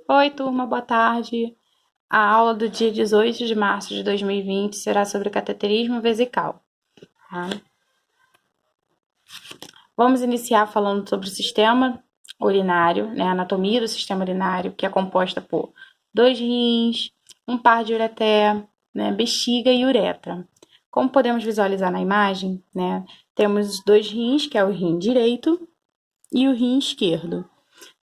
Oi, turma, boa tarde. A aula do dia 18 de março de 2020 será sobre cateterismo vesical, tá? Vamos iniciar falando sobre o sistema urinário, né? A anatomia do sistema urinário, que é composta por dois rins, um par de ureter, né? Bexiga e uretra. Como podemos visualizar na imagem, né? Temos dois rins, que é o rim direito e o rim esquerdo,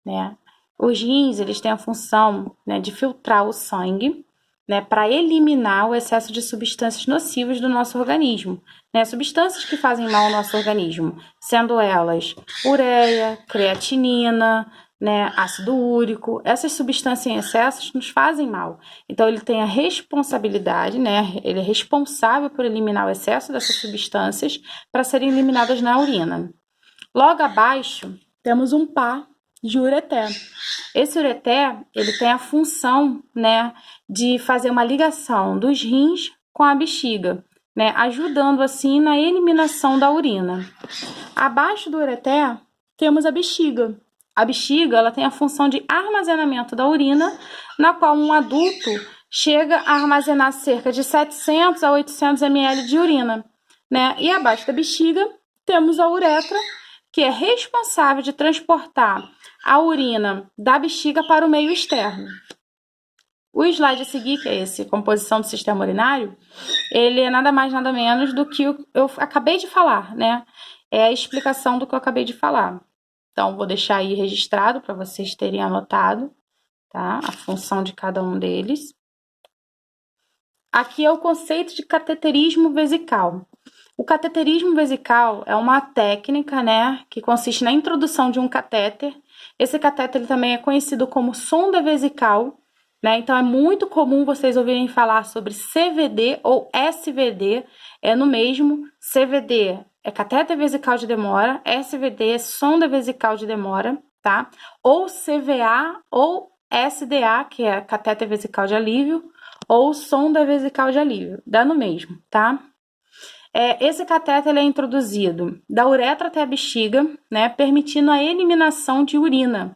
né? Os rins, eles têm a função, né, de filtrar o sangue, né, para eliminar o excesso de substâncias nocivas do nosso organismo, né, substâncias que fazem mal ao nosso organismo, sendo elas ureia, creatinina, né, ácido úrico. Essas substâncias em excesso nos fazem mal. Então ele tem a responsabilidade, né, ele é responsável por eliminar o excesso dessas substâncias para serem eliminadas na urina. Logo abaixo, temos um par de ureter. Esse ureter, ele tem a função, né, de fazer uma ligação dos rins com a bexiga, né, ajudando assim na eliminação da urina. Abaixo do ureter, temos a bexiga. A bexiga, ela tem a função de armazenamento da urina, na qual um adulto chega a armazenar cerca de 700 a 800 ml de urina, né? E abaixo da bexiga, temos a uretra, que é responsável de transportar a urina da bexiga para o meio externo. O slide a seguir, que é esse, composição do sistema urinário, ele é nada mais, nada menos do que eu acabei de falar, né? É a explicação do que eu acabei de falar. Então, vou deixar aí registrado para vocês terem anotado, tá? A função de cada um deles. Aqui é o conceito de cateterismo vesical. O cateterismo vesical é uma técnica, né, que consiste na introdução de um catéter. Esse catéter ele também é conhecido como sonda vesical, né? Então é muito comum vocês ouvirem falar sobre CVD ou SVD, é no mesmo. CVD é catéter vesical de demora, SVD é sonda vesical de demora, tá? Ou CVA ou SDA, que é catéter vesical de alívio, ou sonda vesical de alívio, dá no mesmo, tá? Esse catéter ele é introduzido da uretra até a bexiga, né, permitindo a eliminação de urina,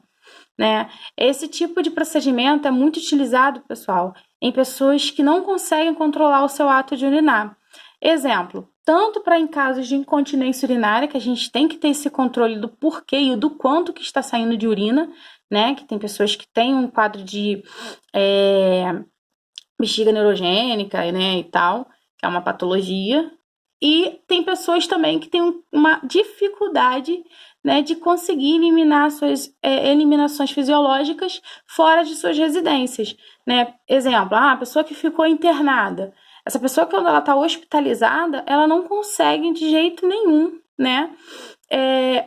né? Esse tipo de procedimento é muito utilizado, pessoal, em pessoas que não conseguem controlar o seu ato de urinar. Exemplo, tanto para em casos de incontinência urinária, que a gente tem que ter esse controle do porquê e do quanto que está saindo de urina, né? Que tem pessoas que têm um quadro de bexiga neurogênica, né, e tal, que é uma patologia. E tem pessoas também que têm uma dificuldade, né, de conseguir eliminar suas eliminações fisiológicas fora de suas residências, né? Exemplo, a pessoa que ficou internada. Essa pessoa, quando ela está hospitalizada, ela não consegue de jeito nenhum, né,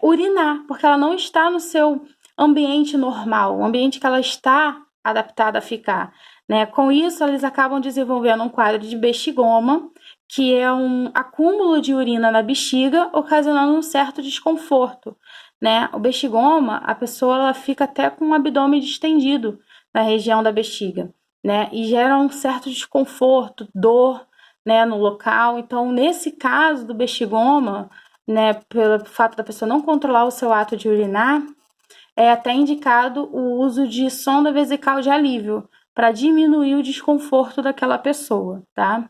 urinar, porque ela não está no seu ambiente normal, o ambiente que ela está adaptada a ficar, né? Com isso, eles acabam desenvolvendo um quadro de bexigoma, que é um acúmulo de urina na bexiga, ocasionando um certo desconforto, né? O bexigoma, a pessoa ela fica até com o abdômen distendido na região da bexiga, né? E gera um certo desconforto, dor, né, no local. Então, nesse caso do bexigoma, né, pelo fato da pessoa não controlar o seu ato de urinar, é até indicado o uso de sonda vesical de alívio para diminuir o desconforto daquela pessoa, tá?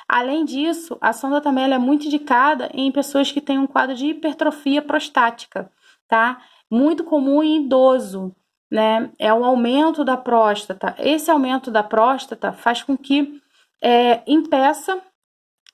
Além disso, a sonda também é muito indicada em pessoas que têm um quadro de hipertrofia prostática, tá? Muito comum em idoso, né? É o aumento da próstata. Esse aumento da próstata faz com que impeça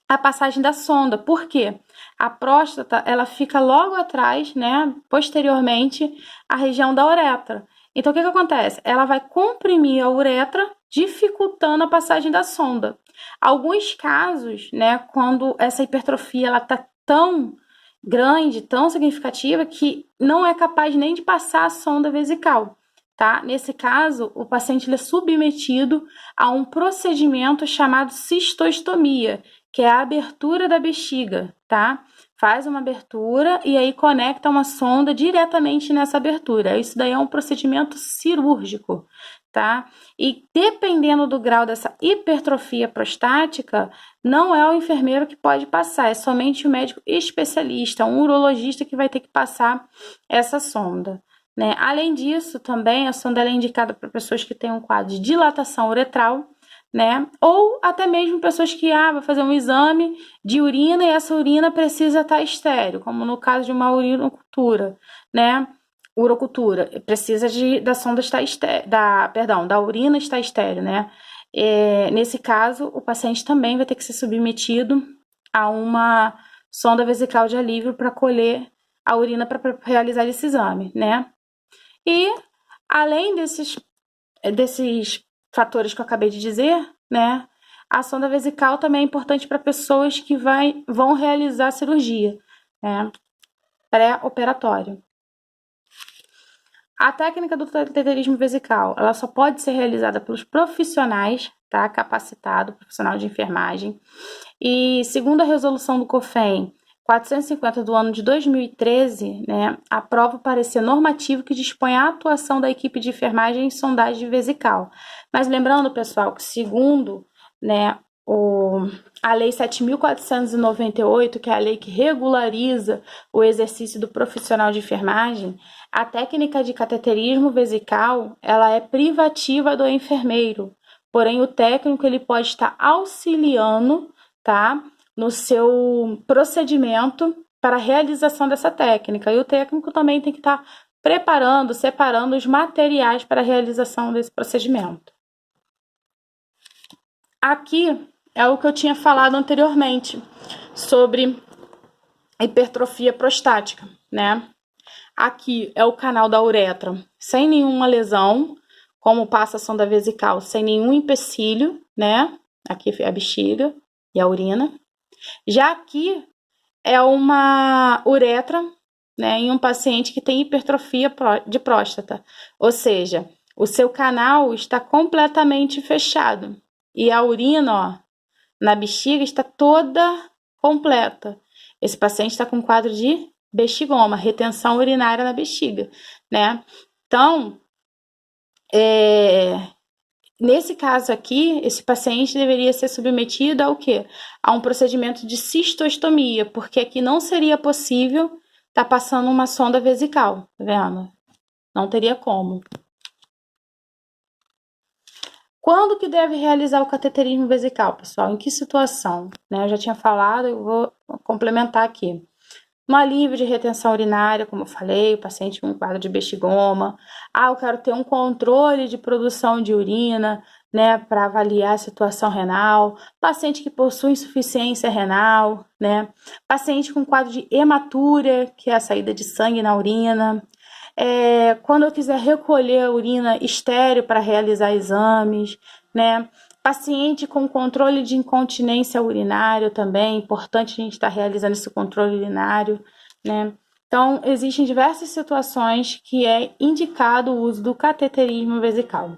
a passagem da sonda. Por quê? A próstata, ela fica logo atrás, né, posteriormente, a região da uretra. Então, o que acontece? Ela vai comprimir a uretra, dificultando a passagem da sonda. Alguns casos, né, quando essa hipertrofia ela tá tão grande, tão significativa, que não é capaz nem de passar a sonda vesical, tá? Nesse caso, o paciente ele é submetido a um procedimento chamado cistostomia, que é a abertura da bexiga, tá? Faz uma abertura e aí conecta uma sonda diretamente nessa abertura. Isso daí é um procedimento cirúrgico, tá? E dependendo do grau dessa hipertrofia prostática, não é o enfermeiro que pode passar, é somente o médico especialista, um urologista que vai ter que passar essa sonda, né? Além disso, também a sonda ela é indicada para pessoas que têm um quadro de dilatação uretral, né? Ou até mesmo pessoas que vai fazer um exame de urina e essa urina precisa estar estéril, como no caso de uma urinocultura, né? Urocultura, precisa da sonda estar estéril, da urina estar estéril, né? Nesse caso, o paciente também vai ter que ser submetido a uma sonda vesical de alívio para colher a urina para realizar esse exame, né? E além desses fatores que eu acabei de dizer, né? A sonda vesical também é importante para pessoas que vão realizar cirurgia, né? Pré-operatório. A técnica do cateterismo vesical, ela só pode ser realizada pelos profissionais, tá? Capacitado, profissional de enfermagem. E segundo a resolução do COFEM 450 do ano de 2013, né, aprova o parecer normativo que dispõe a atuação da equipe de enfermagem em sondagem vesical. Mas lembrando, pessoal, que segundo, né, a Lei 7.498, que é a lei que regulariza o exercício do profissional de enfermagem, a técnica de cateterismo vesical, ela é privativa do enfermeiro, porém o técnico ele pode estar auxiliando, tá, no seu procedimento para a realização dessa técnica. E o técnico também tem que estar separando os materiais para a realização desse procedimento. Aqui é o que eu tinha falado anteriormente sobre hipertrofia prostática, né? Aqui é o canal da uretra sem nenhuma lesão, como passa a sonda vesical, sem nenhum empecilho, né? Aqui é a bexiga e a urina. Já aqui é uma uretra, né, em um paciente que tem hipertrofia de próstata, ou seja, o seu canal está completamente fechado e a urina, ó, na bexiga está toda completa. Esse paciente está com quadro de bexigoma, retenção urinária na bexiga, né? Então, nesse caso aqui, esse paciente deveria ser submetido ao quê? A um procedimento de cistostomia, porque aqui não seria possível estar passando uma sonda vesical, tá vendo? Não teria como. Quando que deve realizar o cateterismo vesical, pessoal? Em que situação? Né? Eu já tinha falado, eu vou complementar aqui. No alívio de retenção urinária, como eu falei, o paciente com um quadro de bexigoma. Eu quero ter um controle de produção de urina, né, para avaliar a situação renal. Paciente que possui insuficiência renal, né? Paciente com quadro de hematúria, que é a saída de sangue na urina. Quando eu quiser recolher a urina estéril para realizar exames, né? Paciente com controle de incontinência urinária também, importante a gente estar realizando esse controle urinário, né? Então, existem diversas situações que é indicado o uso do cateterismo vesical.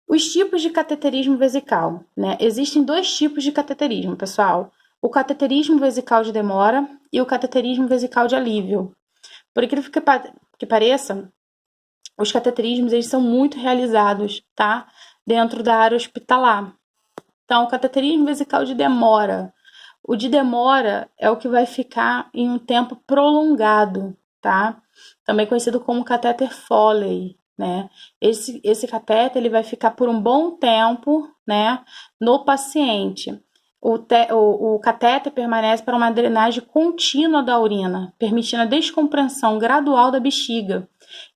Os tipos de cateterismo vesical, né? Existem dois tipos de cateterismo, pessoal. O cateterismo vesical de demora e o cateterismo vesical de alívio. Por incrível que pareça, os cateterismos eles são muito realizados, tá? Dentro da área hospitalar. Então, o cateterismo vesical de demora. O de demora é o que vai ficar em um tempo prolongado, tá? Também conhecido como catéter Foley, né? Esse catéter ele vai ficar por um bom tempo, né, no paciente. O catéter permanece para uma drenagem contínua da urina, permitindo a descompressão gradual da bexiga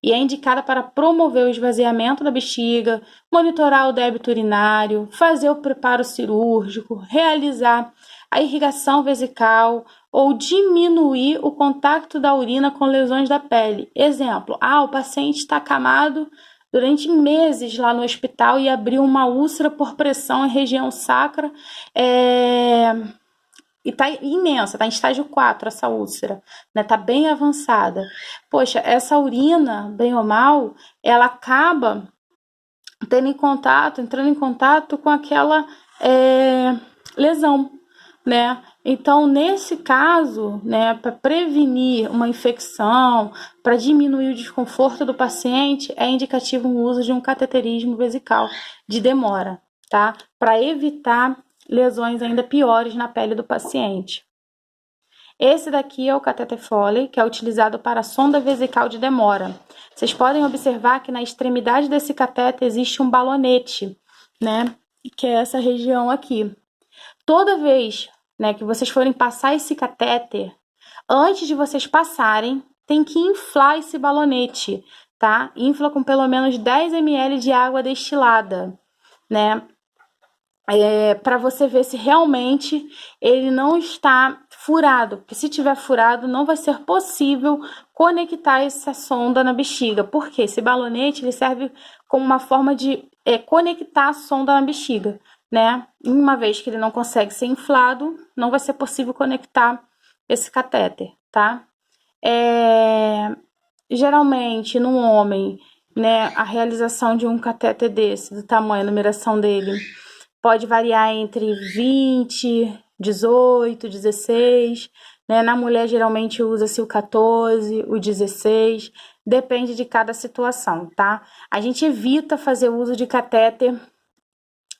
e é indicada para promover o esvaziamento da bexiga, monitorar o débito urinário, fazer o preparo cirúrgico, realizar a irrigação vesical ou diminuir o contato da urina com lesões da pele. Exemplo, o paciente está acamado durante meses lá no hospital e abriu uma úlcera por pressão em região sacra, e tá imensa, tá em estágio 4 essa úlcera, né? Tá bem avançada. Poxa, essa urina, bem ou mal, ela acaba entrando em contato com aquela lesão, né? Então, nesse caso, né, para prevenir uma infecção, para diminuir o desconforto do paciente, é indicativo o uso de um cateterismo vesical de demora, tá? Para evitar lesões ainda piores na pele do paciente. Esse daqui é o cateter Foley, que é utilizado para a sonda vesical de demora. Vocês podem observar que na extremidade desse cateter existe um balonete, né? Que é essa região aqui. Toda vez, né, que vocês forem passar esse cateter, antes de vocês passarem, tem que inflar esse balonete, tá? Infla com pelo menos 10 ml de água destilada, né? Para você ver se realmente ele não está furado, porque se tiver furado não vai ser possível conectar essa sonda na bexiga, porque esse balonete ele serve como uma forma de conectar a sonda na bexiga, né? Uma vez que ele não consegue ser inflado, não vai ser possível conectar esse catéter, tá? Geralmente no homem, né, a realização de um catéter desse, do tamanho, a numeração dele pode variar entre 20, 18, 16, né? Na mulher geralmente usa-se o 14, o 16, depende de cada situação, tá? A gente evita fazer uso de catéter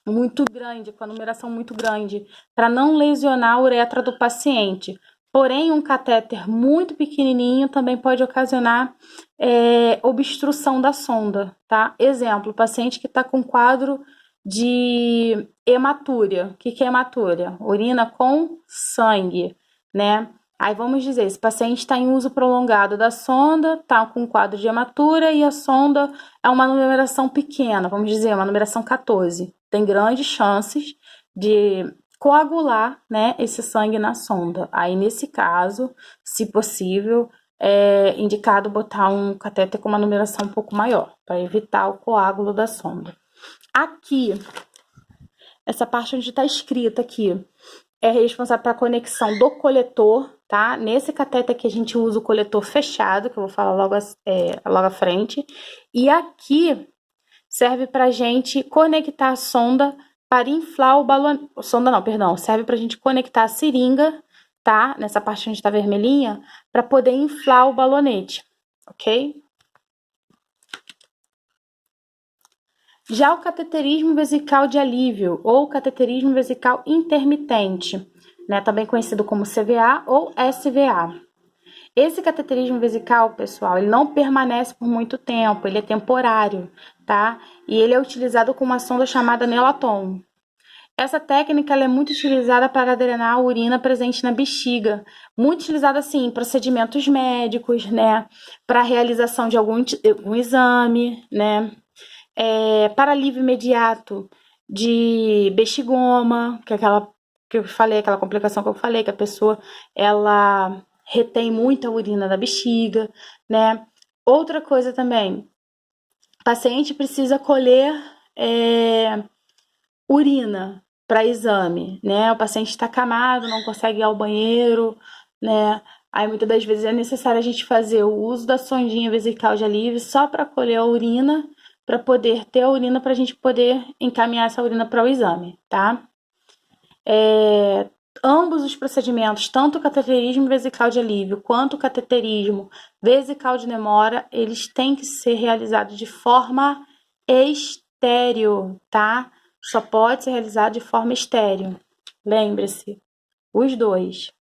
muito grande, com a numeração muito grande, para não lesionar a uretra do paciente. Porém, um catéter muito pequenininho também pode ocasionar obstrução da sonda, tá? Exemplo, paciente que está com quadro de hematúria. O que é hematúria? Urina com sangue, né? Aí vamos dizer, esse paciente está em uso prolongado da sonda, está com quadro de hematúria e a sonda é uma numeração pequena, vamos dizer, uma numeração 14. Tem grandes chances de coagular, né, esse sangue na sonda. Aí, nesse caso, se possível, é indicado botar um catéter com uma numeração um pouco maior, para evitar o coágulo da sonda. Aqui, essa parte onde está escrito aqui, é responsável para a conexão do coletor, tá? Nesse cateter aqui a gente usa o coletor fechado, que eu vou falar logo à frente. E aqui serve para a gente conectar a sonda para inflar o balão. Sonda não, perdão. Serve para a gente conectar a seringa, tá? Nessa parte onde está vermelhinha, para poder inflar o balonete, ok? Já o cateterismo vesical de alívio ou cateterismo vesical intermitente, né, também conhecido como CVA ou SVA. Esse cateterismo vesical, pessoal, ele não permanece por muito tempo, ele é temporário, tá? E ele é utilizado com uma sonda chamada Nelaton. Essa técnica ela é muito utilizada para drenar a urina presente na bexiga, muito utilizada assim em procedimentos médicos, né, para a realização de algum exame, né, para alívio imediato de bexigoma, que é aquela que eu falei, aquela complicação que eu falei, que a pessoa ela retém muita urina da bexiga, né? Outra coisa também, o paciente precisa colher urina para exame, né? O paciente está acamado, não consegue ir ao banheiro, né? Aí muitas das vezes é necessário a gente fazer o uso da sondinha vesical de alívio só para colher a urina, para poder ter a urina para a gente poder encaminhar essa urina para o exame, tá? Ambos os procedimentos, tanto o cateterismo vesical de alívio quanto o cateterismo vesical de demora, eles têm que ser realizados de forma estéril, tá? Só pode ser realizado de forma estéril. Lembre-se, os dois.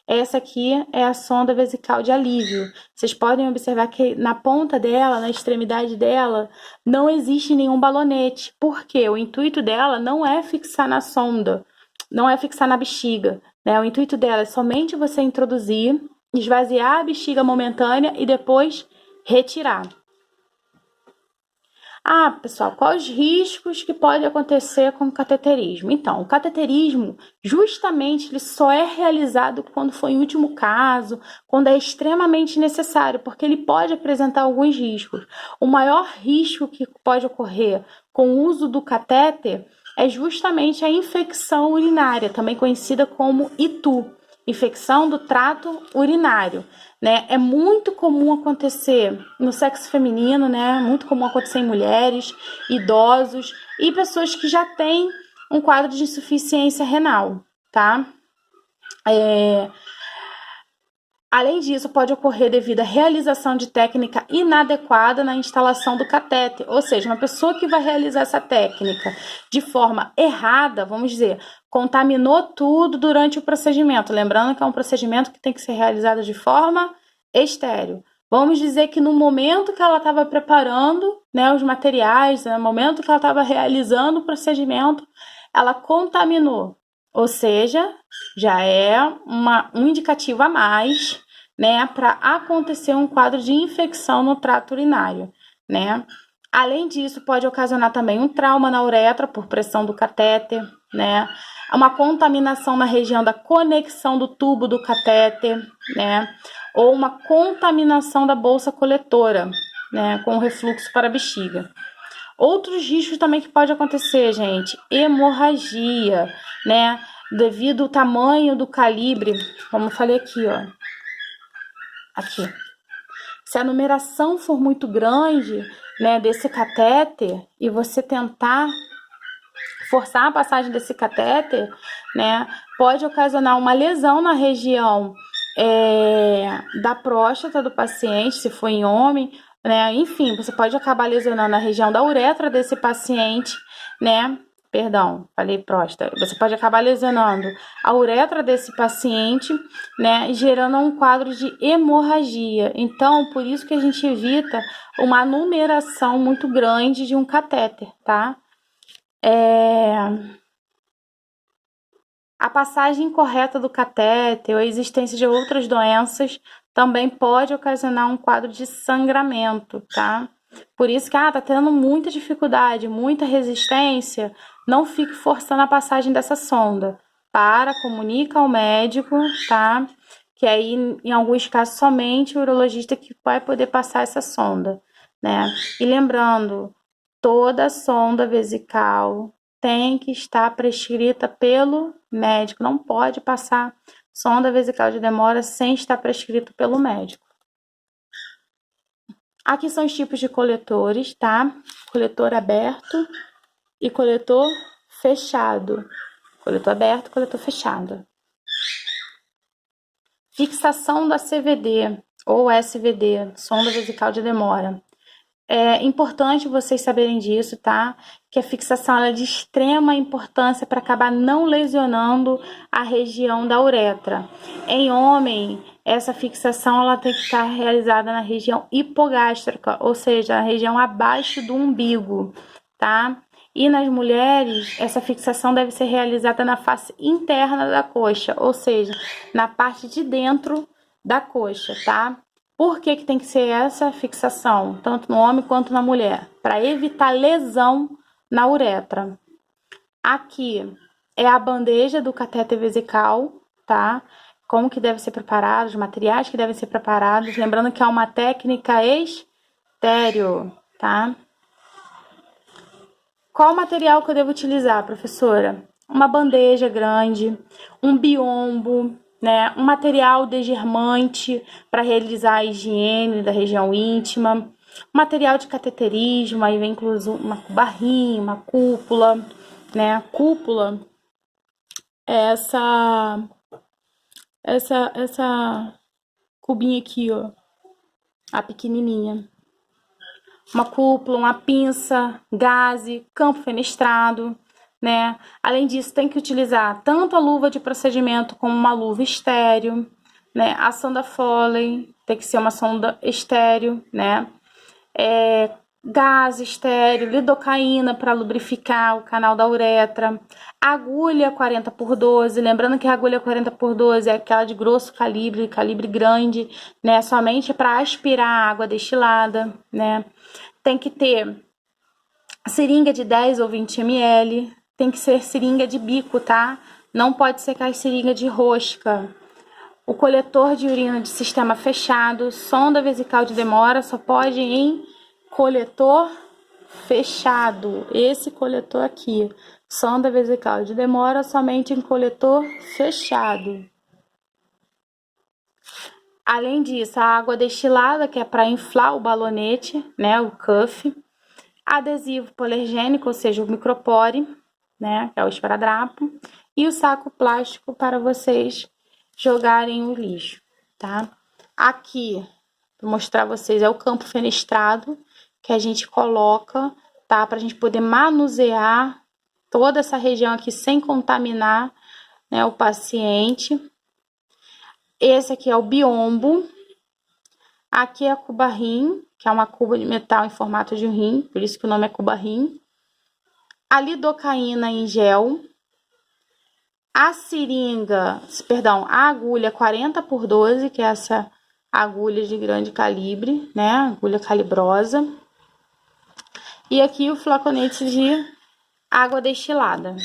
Essa aqui é a sonda vesical de alívio. Vocês podem observar que na ponta dela, na extremidade dela, não existe nenhum balonete. Por quê? O intuito dela não é fixar na sonda, não é fixar na bexiga, né? O intuito dela é somente você introduzir, esvaziar a bexiga momentânea e depois retirar. Ah, pessoal, quais os riscos que podem acontecer com o cateterismo? Então, o cateterismo, justamente, ele só é realizado quando for em último caso, quando é extremamente necessário, porque ele pode apresentar alguns riscos. O maior risco que pode ocorrer com o uso do catéter é justamente a infecção urinária, também conhecida como ITU, infecção do trato urinário, né? É muito comum acontecer no sexo feminino, né? Muito comum acontecer em mulheres, idosos e pessoas que já têm um quadro de insuficiência renal, tá? Além disso, pode ocorrer devido à realização de técnica inadequada na instalação do catéter, ou seja, uma pessoa que vai realizar essa técnica de forma errada, vamos dizer, contaminou tudo durante o procedimento. Lembrando que é um procedimento que tem que ser realizado de forma estéril. Vamos dizer que no momento que ela estava preparando, né, os materiais, no momento que ela estava realizando o procedimento, ela contaminou. Ou seja, já é um indicativo a mais, né, para acontecer um quadro de infecção no trato urinário, né? Além disso, pode ocasionar também um trauma na uretra por pressão do catéter, né? Uma contaminação na região da conexão do tubo do catéter, né? Ou uma contaminação da bolsa coletora, né, com refluxo para a bexiga. Outros riscos também que pode acontecer, gente, hemorragia, né, devido ao tamanho do calibre, como eu falei aqui, ó, aqui. Se a numeração for muito grande, né, desse catéter e você tentar forçar a passagem desse catéter, né, pode ocasionar uma lesão na região da próstata do paciente, se for em homem, né? Enfim, você pode acabar lesionando a região da uretra desse paciente, né? Perdão, falei próstata. Você pode acabar lesionando a uretra desse paciente, né? Gerando um quadro de hemorragia. Então, por isso que a gente evita uma numeração muito grande de um catéter, tá? A passagem incorreta do catéter ou a existência de outras doenças também pode ocasionar um quadro de sangramento, tá? Por isso que, tá tendo muita dificuldade, muita resistência, não fique forçando a passagem dessa sonda. Comunica ao médico, tá? Que aí, em alguns casos, somente o urologista que vai poder passar essa sonda, né? E lembrando, toda sonda vesical tem que estar prescrita pelo médico. Não pode passar sonda vesical de demora sem estar prescrito pelo médico. Aqui são os tipos de coletores, tá? Coletor aberto e coletor fechado. Coletor aberto, coletor fechado. Fixação da CVD ou SVD, sonda vesical de demora. É importante vocês saberem disso, tá? Que a fixação é de extrema importância para acabar não lesionando a região da uretra. Em homem, essa fixação ela tem que estar realizada na região hipogástrica, ou seja, na região abaixo do umbigo, tá? E nas mulheres, essa fixação deve ser realizada na face interna da coxa, ou seja, na parte de dentro da coxa, tá? Por que tem que ser essa fixação, tanto no homem quanto na mulher? Para evitar lesão na uretra. Aqui é a bandeja do catéter vesical, tá? Como que deve ser preparado, os materiais que devem ser preparados. Lembrando que é uma técnica estéreo, tá? Qual material que eu devo utilizar, professora? Uma bandeja grande, um biombo, né? Um material desgermante para realizar a higiene da região íntima, material de cateterismo, aí vem incluso uma barrinha, uma cúpula, né? A cúpula é essa cubinha aqui, ó, a pequenininha. Uma cúpula, uma pinça, gaze, campo fenestrado, né? Além disso, tem que utilizar tanto a luva de procedimento como uma luva estéreo, né? A sonda Foley tem que ser uma sonda estéreo, né? Gás estéreo, lidocaína para lubrificar o canal da uretra, agulha 40x12, lembrando que a agulha 40x12 é aquela de grosso calibre, calibre grande, né? Somente para aspirar a água destilada, né? Tem que ter seringa de 10 ou 20 ml, tem que ser seringa de bico, tá? Não pode ser aquela seringa de rosca. O coletor de urina de sistema fechado, sonda vesical de demora, só pode ir em coletor fechado. Esse coletor aqui, sonda vesical de demora, somente em coletor fechado. Além disso, a água destilada, que é para inflar o balonete, né, o cuff. Adesivo polergênico, ou seja, o micropore, né, que é o esparadrapo. E o saco plástico para vocês jogarem o lixo, tá? Aqui, vou mostrar a vocês, é o campo fenestrado que a gente coloca, tá? Pra gente poder manusear toda essa região aqui sem contaminar, né, o paciente. Esse aqui é o biombo. Aqui é a cuba rim, que é uma cuba de metal em formato de rim, por isso que o nome é cuba rim. A lidocaína em gel. A seringa, perdão, a agulha 40x12, que é essa agulha de grande calibre, né? Agulha calibrosa. E aqui o flaconete de água destilada.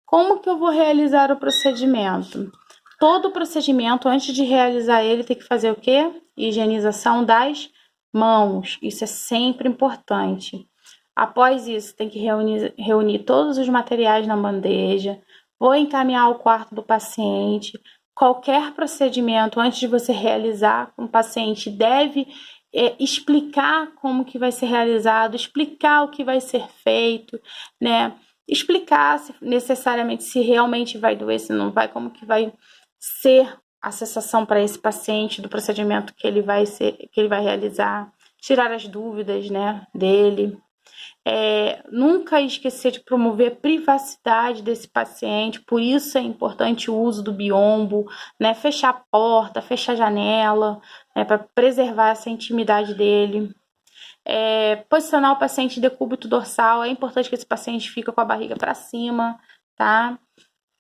Como que eu vou realizar o procedimento? Todo o procedimento, antes de realizar ele, tem que fazer o quê? Higienização das mãos. Isso é sempre importante. Após isso, tem que reunir todos os materiais na bandeja. Vou encaminhar ao quarto do paciente. Qualquer procedimento, antes de você realizar com o paciente, deve explicar como que vai ser realizado, explicar o que vai ser feito, né? Explicar se necessariamente se realmente vai doer, se não vai, como que vai ser a sensação para esse paciente do procedimento que ele vai realizar, tirar as dúvidas, né, dele. Nunca esquecer de promover a privacidade desse paciente, por isso é importante o uso do biombo, né? Fechar a porta, fechar a janela, né? Para preservar essa intimidade dele. Posicionar o paciente de decúbito dorsal, é importante que esse paciente fique com a barriga para cima, tá?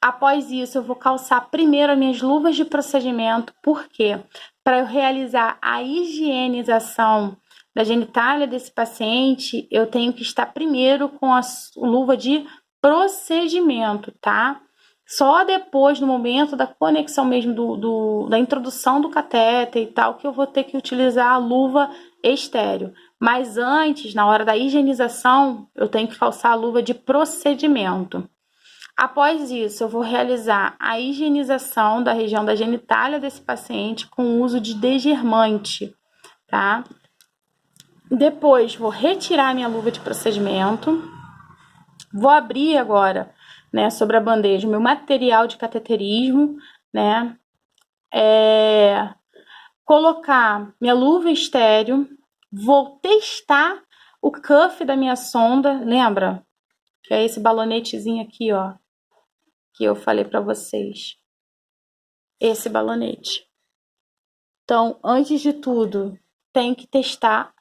Após isso, eu vou calçar primeiro as minhas luvas de procedimento, por quê? Para eu realizar a higienização da genitália desse paciente, eu tenho que estar primeiro com a luva de procedimento, tá? Só depois, no momento da conexão mesmo da introdução do catéter e tal, que eu vou ter que utilizar a luva estéreo. Mas antes, na hora da higienização, eu tenho que calçar a luva de procedimento. Após isso, eu vou realizar a higienização da região da genitália desse paciente com o uso de degermante, tá? Depois, vou retirar minha luva de procedimento. Vou abrir agora, né, sobre a bandeja, o meu material de cateterismo, né? Colocar minha luva estéreo. Vou testar o cuff da minha sonda, lembra? Que é esse balonetezinho aqui, ó, que eu falei para vocês. Esse balonete. Então, antes de tudo, tenho que testar,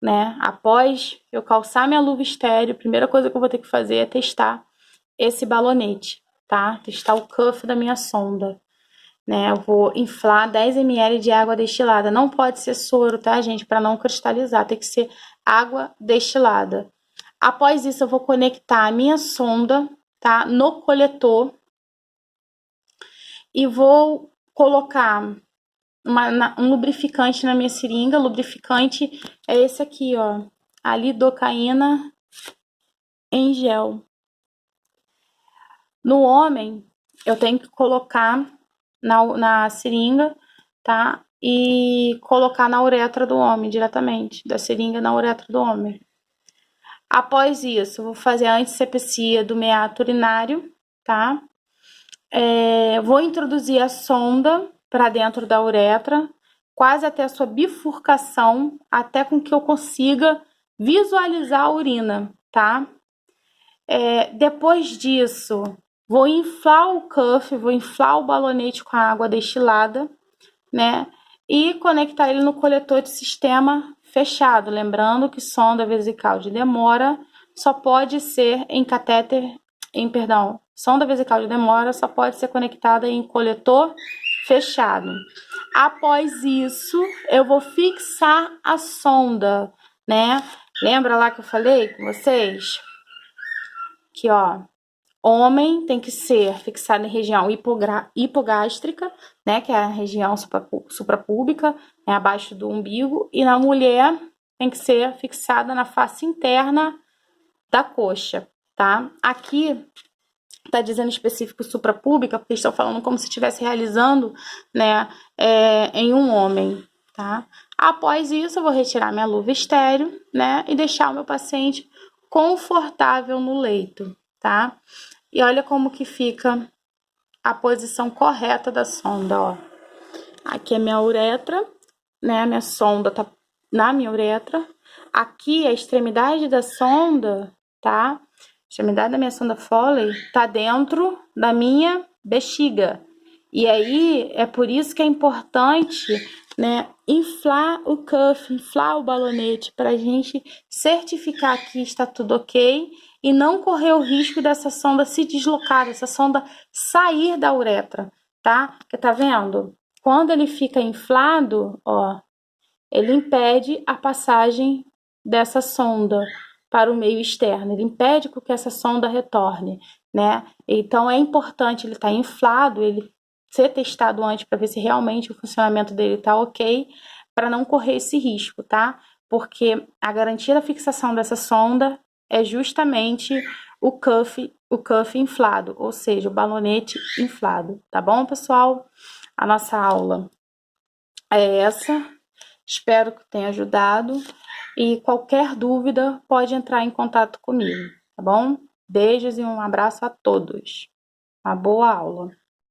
né? Após eu calçar minha luva estéreo, a primeira coisa que eu vou ter que fazer é testar esse balonete, tá? Testar o cuff da minha sonda, né? Eu vou inflar 10 ml de água destilada. Não pode ser soro, tá, gente? Para não cristalizar, tem que ser água destilada. Após isso, eu vou conectar a minha sonda, tá? No coletor. E vou colocar um lubrificante na minha seringa. O lubrificante é esse aqui, ó. A lidocaína em gel. No homem, eu tenho que colocar na seringa, tá? E colocar na uretra do homem diretamente, da seringa na uretra do homem. Após isso, vou fazer a antissepsia do meato urinário, tá? Vou introduzir a sonda para dentro da uretra, quase até a sua bifurcação, até com que eu consiga visualizar a urina, tá? Depois disso, vou inflar o cuff, vou inflar o balonete com a água destilada, né? E conectar ele no coletor de sistema fechado. Lembrando que sonda vesical de demora só pode ser em sonda vesical de demora só pode ser conectada em coletor fechado. Após isso, eu vou fixar a sonda, né? Lembra lá que eu falei com vocês? Que, ó, homem tem que ser fixado em região hipogástrica, né, que é a região suprapúbica, né, abaixo do umbigo, e na mulher tem que ser fixada na face interna da coxa, tá? Aqui tá dizendo específico suprapúbica, porque estão falando como se estivesse realizando, né, em um homem, tá? Após isso, eu vou retirar minha luva estéreo, né, e deixar o meu paciente confortável no leito, tá? E olha como que fica a posição correta da sonda, ó. Aqui é minha uretra, né? A minha sonda tá na minha uretra. Aqui, a extremidade da sonda, tá? A extremidade da minha sonda Foley tá dentro da minha bexiga. E aí, é por isso que é importante, né, inflar o cuff, inflar o balonete, pra gente certificar que está tudo ok e não correr o risco dessa sonda se deslocar, dessa sonda sair da uretra, tá? Porque tá vendo? Quando ele fica inflado, ó, ele impede a passagem dessa sonda para o meio externo, ele impede que essa sonda retorne, né? Então é importante ele estar inflado, ele ser testado antes para ver se realmente o funcionamento dele está ok, para não correr esse risco, tá? Porque a garantia da fixação dessa sonda é justamente o cuff inflado, ou seja, o balonete inflado, tá bom, pessoal? A nossa aula é essa. Espero que tenha ajudado. E qualquer dúvida pode entrar em contato comigo, tá bom? Beijos e um abraço a todos. Uma boa aula.